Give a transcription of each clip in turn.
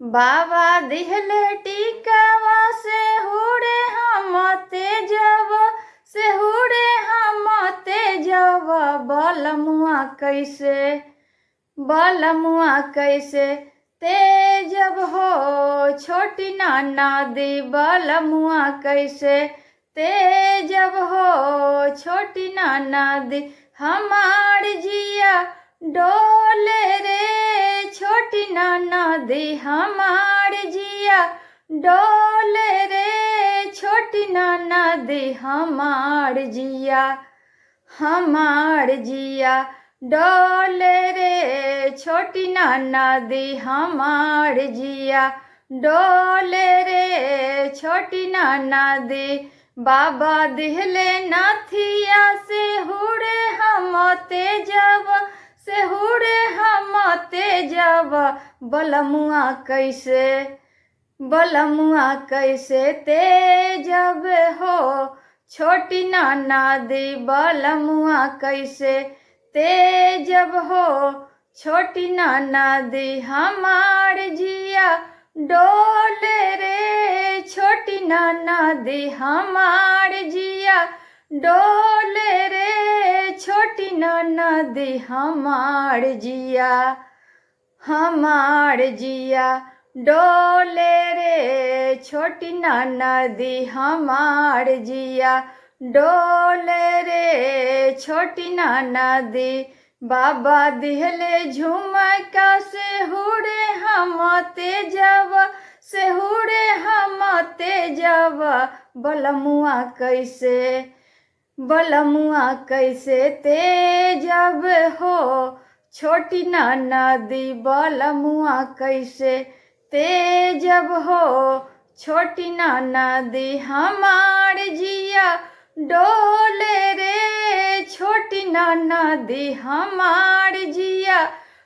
बाबा दिहले टीकावा से हुरे हम तेजव से हुरे हम तेजव बलमुआ कैसे तेजब हो छोटी नाना दी बलमुआ कैसे तेजब हो छोटी नाना दी हमार जिया डोले रे छोटी नाना दी हमार जिया डोले रे छोटी नाना दी हमार जिया डोले रे छोटी नाना दी हमार जिया डोले रे छोटी नाना दी बाबा दिहले नाथिया से हुरे हम तेजब से हुरे हम तेजब बलमुआ कैसे तेजब हो छोटी नाना दी बलमुआ कैसे तेजब हो छोटी नाना दी हमार जिया डोले रे छोटी नाना दी हमार जिया डोले रे छोटी नाना दी हमार जिया डोले रे छोटी नाना दी हमार जिया डोले रे छोटी नाना दी बाबा दिहले झुमका से हुरे हम तेजब से हुरे हम तेजब बलमुआ कैसे तेजब हो छोटी नाना दी बलमुआ कैसे तेजब हो छोटी नाना दी हमार जिया डोले रे छोटी नाना दी हमार जिया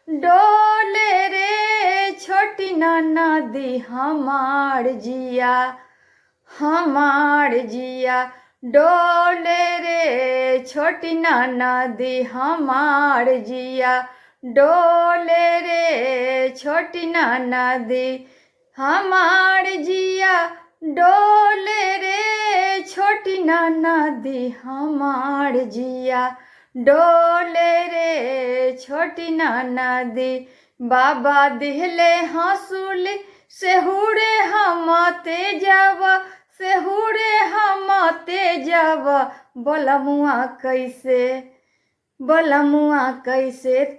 डोले रे छोटी नाना दी हमार जिया डोले रे छोटी नाना दी हमार जिया डोले रे छोटी नाना दी हमार जिया डोले रे छोटी नाना दी हमार जिया डोले रे छोटी नाना दी बाबा दिहले हंसुल से हुरे हम तेजब से हुरे हम तेजब बलमुआ कैसे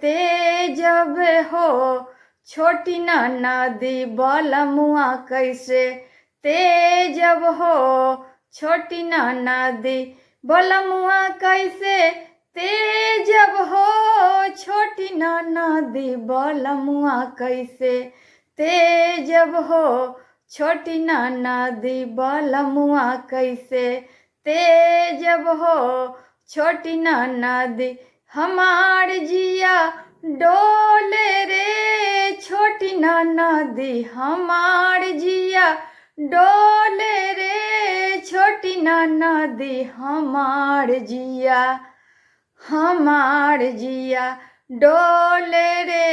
तेजब हो छोटी नाना दी बलमुआ कैसे तेजब हो छोटी नाना दी बलमुआ कैसे तेजब हो छोटी नाना दी बलमुआ कैसे तेजब हो छोटी नाना दी बलमुआ कैसे तेजब हो छोटी नाना दी हमार जिया डोले रे छोटी नाना दी हमार जिया डोले रे छोटी नाना दी हमार जिया डोले रे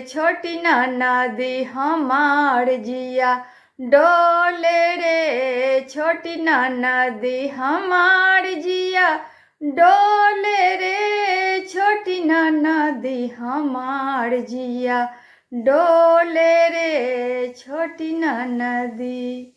छोटी नाना दी हमार जिया डोले रे छोटी नाना दी हमार जिया डोले रे छोटी नाना दी हमार जिया डोले रे छोटी नाना दी।